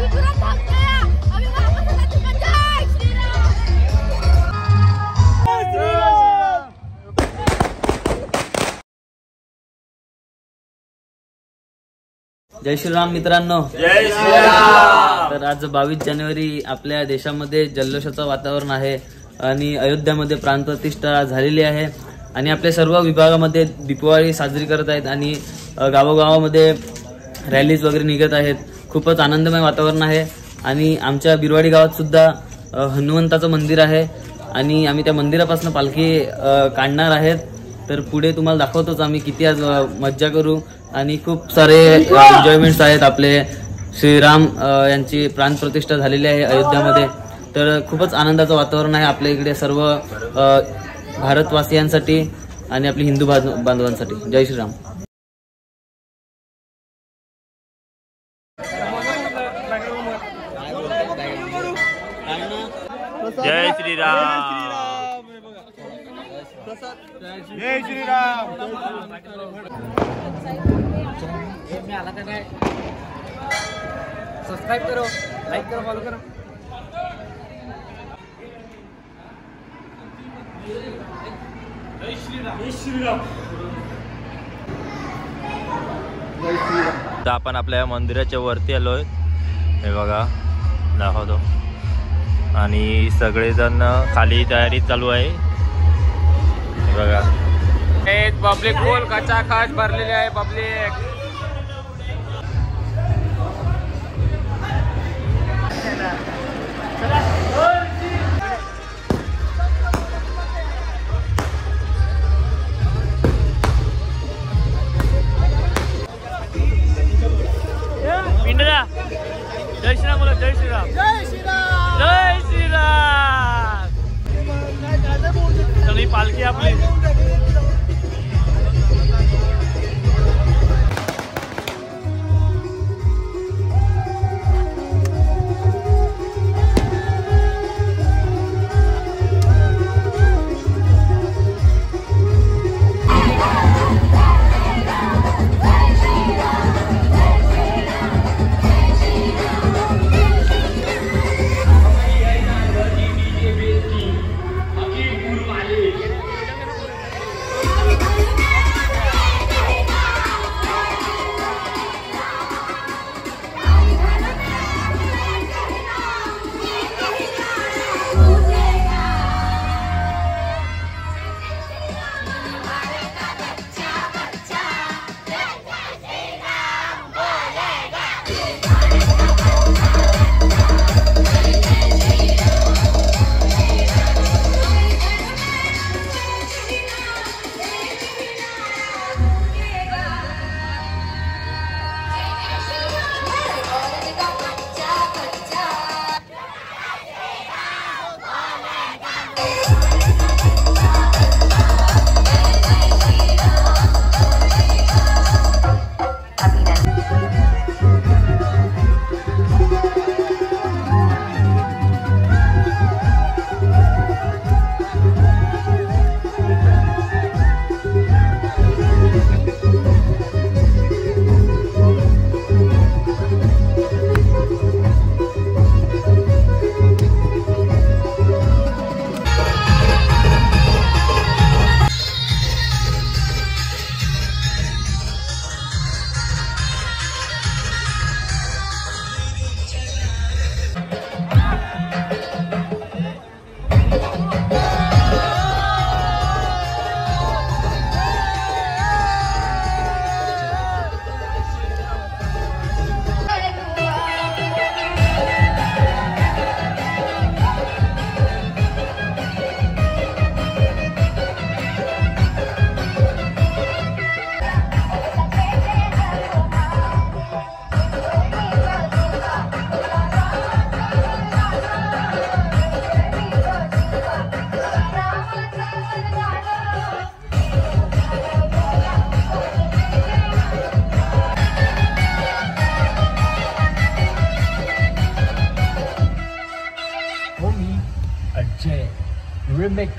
जय श्रीराम मित्रांनो, जय श्रीराम। तर आज 22 जानेवारी आपल्या देशामध्ये जल्लोषाचं वातावरण आहे आणि अयोध्यामध्ये प्राणप्रतिष्ठा झालेली आहे आणि आपल्या सर्व विभागामध्ये दीपावली साजरी करत आहेत आणि गावोगावामध्ये रॅलीज वगैरे निघत आहेत। खूपच आनंदमय वातावरण आहे आणि आमच्या बिरवाडी गावात सुद्धा हनुमंताचं मंदिर आहे आणि आम्ही त्या मंदिरापासून पालखी काढणार आहेत। तर पुढे तुम्हाला दाखवतोच आम्ही किती आज मज्जा करू आणि खूप सारे एन्जॉयमेंट्स आहेत। आपले श्रीराम यांची प्राणप्रतिष्ठा झालेली आहे अयोध्यामध्ये, तर खूपच आनंदाचं वातावरण आहे आपल्या इकडे सर्व भारतवासियांसाठी आणि आपली हिंदू बांधवांसाठी। जय श्रीराम। जय श्रीराम। जय श्रीराम। सब्सक्राइब करो, लाइक करो, फॉलो करो। जय श्रीराम। जय श्रीराम। आपण आपल्या मंदिराच्या वरती आलोय, हे बघा दाखवतो आणि सगळेजण खाली तयारी चालू आहे। हे बघा पब्लिक फुल खचाखच भरलेली आहे पब्लिक। जय श्रीराम बोला, जय श्रीराम, जय श्रीराम, जय श्रीराम। सगळी पालखी आपली Remix.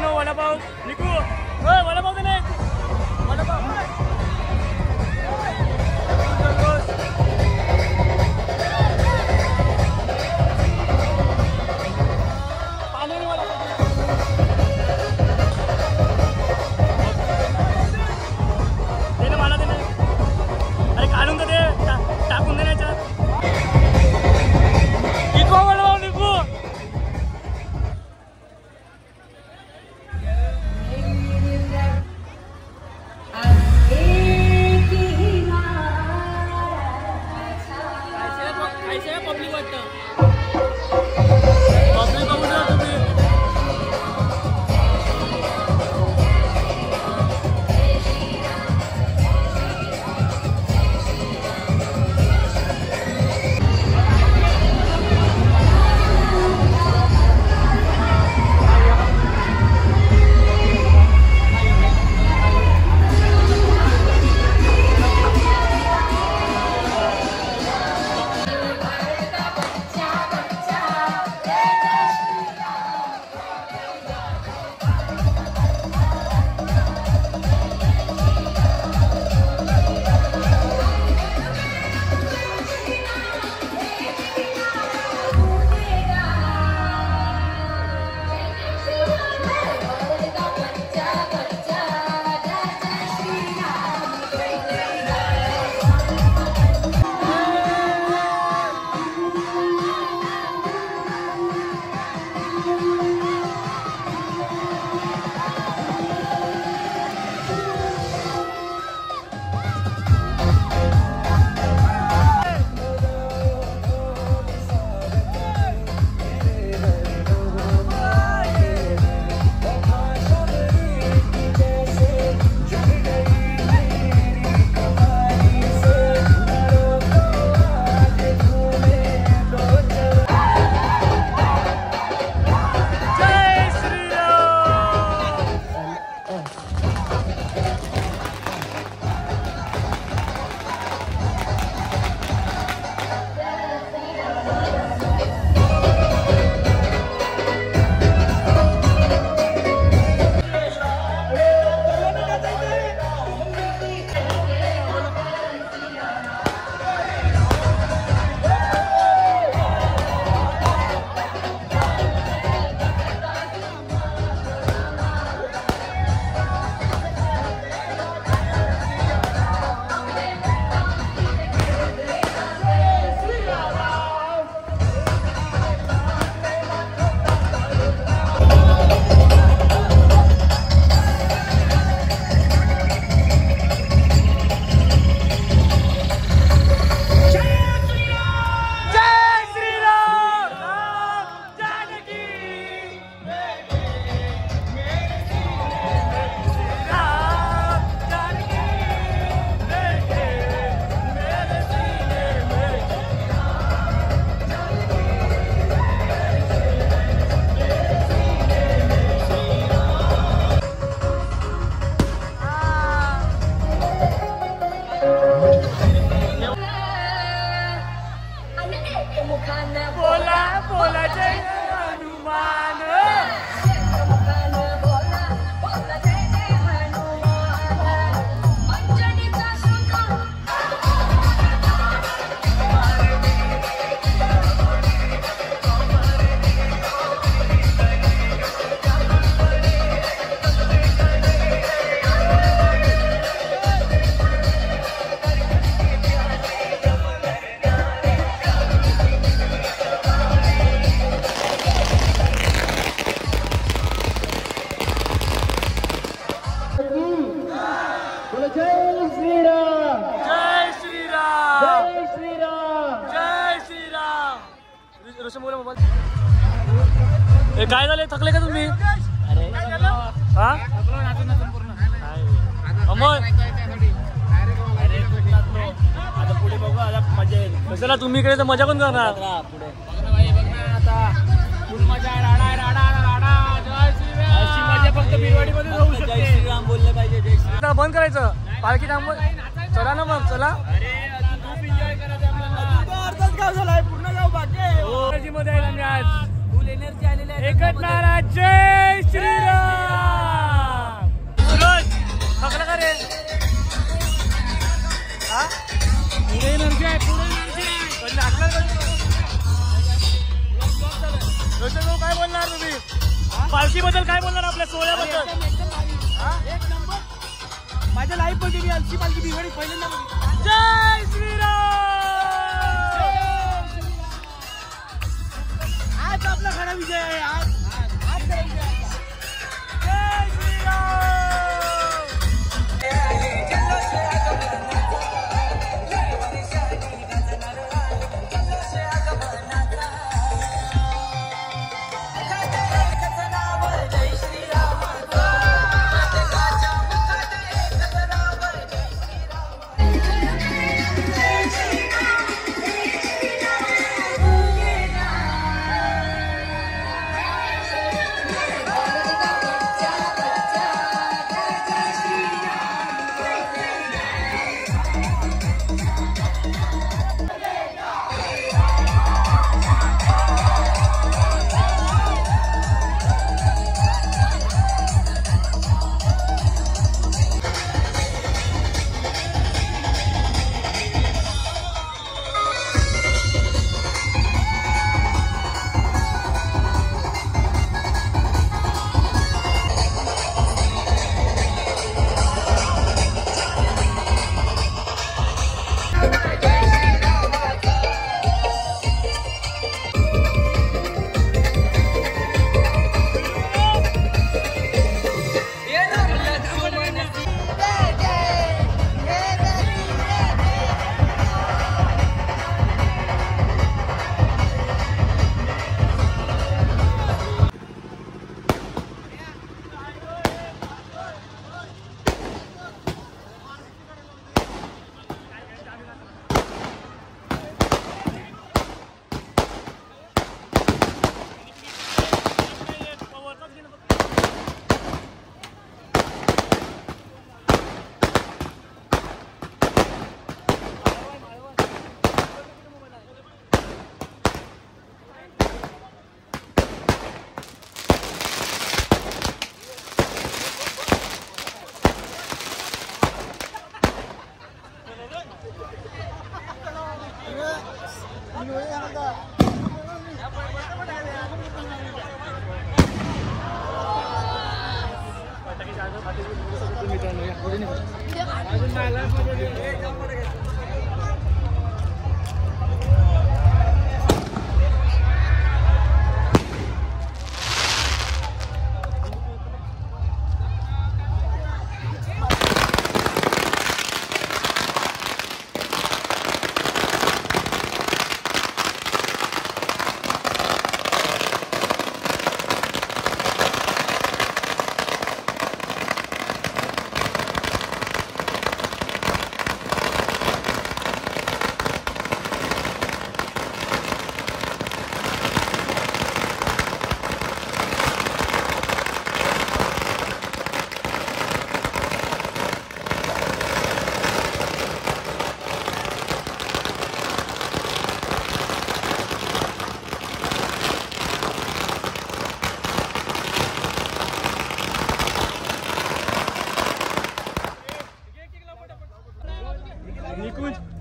मित्रांनो वडापाव निकू वडापाव दे नाही वडापाव काय झाले थकले का तुम्ही? हा आता पुढे बघू, आता मजा येईल. कशाला तुम्ही इकडे तर मजा कोण करणार? फक्त बिरवाडी मध्ये जाऊ शकते. जय श्रीराम बोलले पाहिजे. जय श्रीराम बंद करायचं. पालखी थांब. चला ना मग चला. अर्धाच गाव झालाय, पूर्ण गाव बाकी आहे. मध्ये आहे आम्ही आज. एकच नारा जय श्रीराम. सुरज थकला का रे? हा पुढे एनर्जी आहे, पुढे एनर्जी आहे. काय बोलणार तुम्ही पालखी बद्दल? काय बोलणार आपल्या सोहळ्याबद्दल? एक नंबर. माझ्या लाईफ मध्ये मी आमची पालखी बिघडी पहिल्यांदा. जय श्रीराम. आज आपला खरा विजय आहे. आज जय श्रीराम.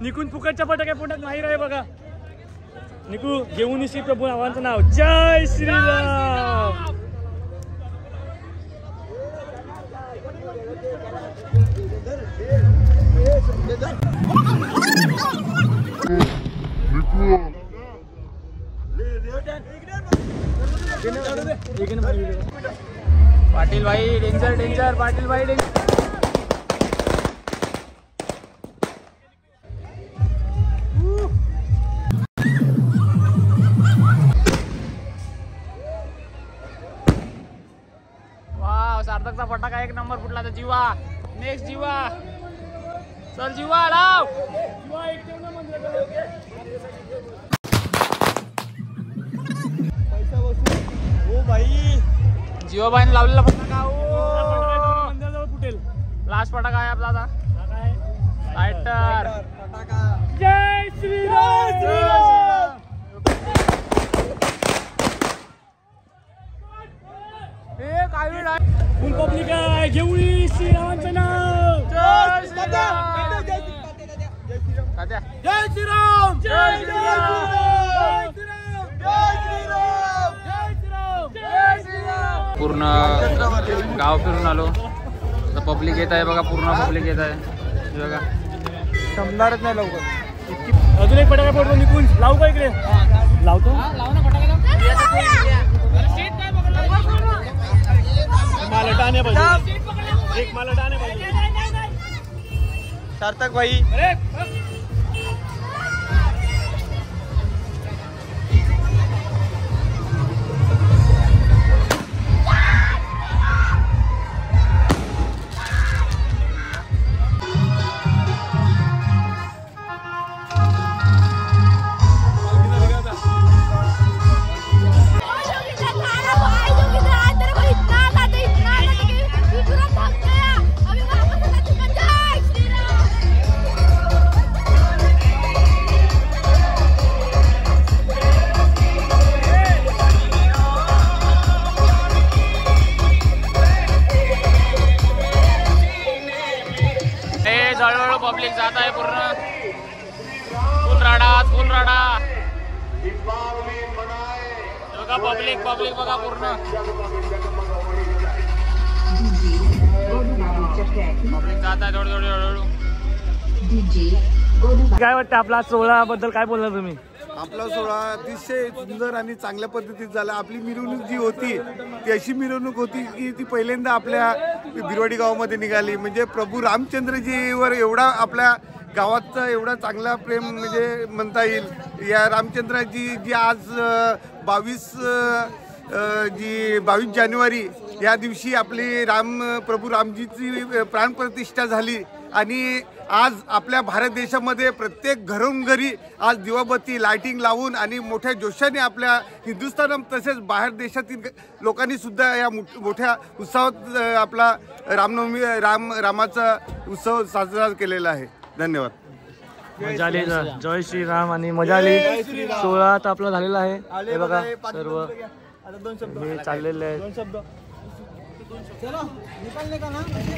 निकून फुकटच्या फटाक्या पोटात नाही रे बघा. निकू घेऊन श्री प्रभू आव्हानचं नाव. जय श्रीराम. पाटील भाई डेंजर डेंजर. पाटील भाई डेंजर. सार्थकचा फटाका एक नंबर फुटला. तर जीवा नेक्स्ट. जीवा चल. जीवा लाव. जीवाबाईने लावलेला फटाका फुटेल. लास्ट फटाका आहे आपला आता. लायटर. जय श्रीराम. पब्लिक आहे घेऊळी श्रीरामांचं नाव. जय श्रीराम. जय श्रीराम. जय श्रीराम. पूर्ण गाव फिरून आलो. आता पब्लिक येत आहे बघा, पूर्ण पब्लिक येत आहे बघा. संपणारच नाही लवकर. अजून एक फटाका पडतो निघून. लावू का इकडे? लावतो. मला टाणे पाहिजे. एक मला टाणे पाहिजे. सार्थक भाई. हळूहळू पब्लिक जात आहे पूर्ण. फुल राडा बघा. पब्लिक बघा पूर्ण. पब्लिक जात आहे थोडी हळूहळू. काय वाटतं आपला सोहळा बद्दल काय बोलणार तुम्ही? आपला सोहळा अतिशय सुंदर आणि चांगल्या पद्धतीत झाला. आपली मिरवणूक जी होती ती अशी मिरवणूक होती की ती पहिल्यांदा आपल्या बिरवाडी गावामध्ये निघाली. म्हणजे प्रभू रामचंद्रजीवर एवढा आपल्या गावाचा एवढा चांगला प्रेम म्हणजे म्हणता येईल. या रामचंद्राची जी आज 22 जानेवारी या दिवशी आपली प्रभू रामजीची प्राणप्रतिष्ठा झाली. आणि आज आपल्या भारत देशामध्ये प्रत्येक घरोघरी आज दिवाबत्ती लाइटिंग लावून आणि मोठ्या जोशाने आपल्या हिंदुस्थान तसेच बाहेर देशातील लोकांनी सुद्धा या मोठ्या उत्सवात आपला रामाचा उत्सव साजरा केलेला आहे. धन्यवाद. मजा आली. जय श्रीराम आणि मजा आली. सोहळा आता आपला झालेला आहे. हे बघा सर्व हे चाललेले आहेत.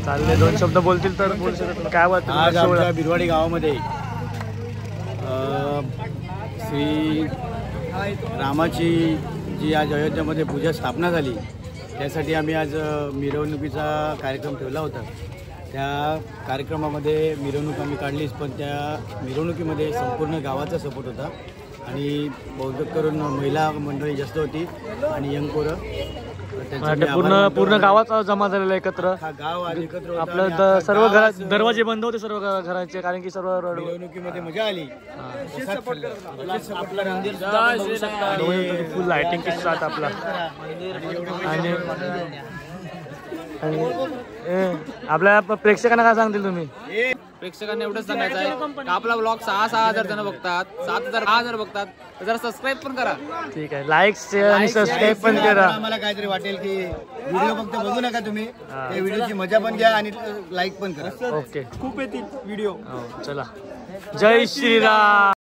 चालले 2 शब्द बोलतील तर बोलू शकत. काय वाटतं आज आमच्या बिरवाडी गावामध्ये श्री रामाची जी आज अयोध्यामध्ये पूजा स्थापना झाली त्यासाठी आम्ही आज मिरवणुकीचा कार्यक्रम ठेवला होता. त्या कार्यक्रमामध्ये मिरवणूक आम्ही काढलीच, पण त्या मिरवणुकीमध्ये संपूर्ण गावाचा सपोर्ट होता आणि बहुतेक करून महिला मंडळी जास्त होती आणि यंग पोरं. पूर्ण गावाचा जमा झालेला एकत्र. गाव आज एकत्र आपलं सर्व घरात दरवाजे बंद होते सर्व घराचे, कारण की सर्व मिरवणुकीमध्ये मजा आली. फुल लाइटिंग के साथ आपला. आणि आपल्या प्रेक्षकांना काय सांगतील तुम्ही? प्रेक्षकांना एवढंच सांगायचं आहे की आपला ब्लॉग 6,000 जण बघतात, 7,000 बघतात, तर जरा सबस्क्राईब पण करा. ठीक आहे. लाईक शेअर आणि सबस्क्राईब पण करा. आम्हाला काहीतरी वाटेल की व्हिडिओ फक्त बघू नका तुम्ही, त्या व्हिडिओची मजा पण घ्या आणि लाईक पण करा. ओके. खूप येतील व्हिडिओ. चला. जय श्रीराम.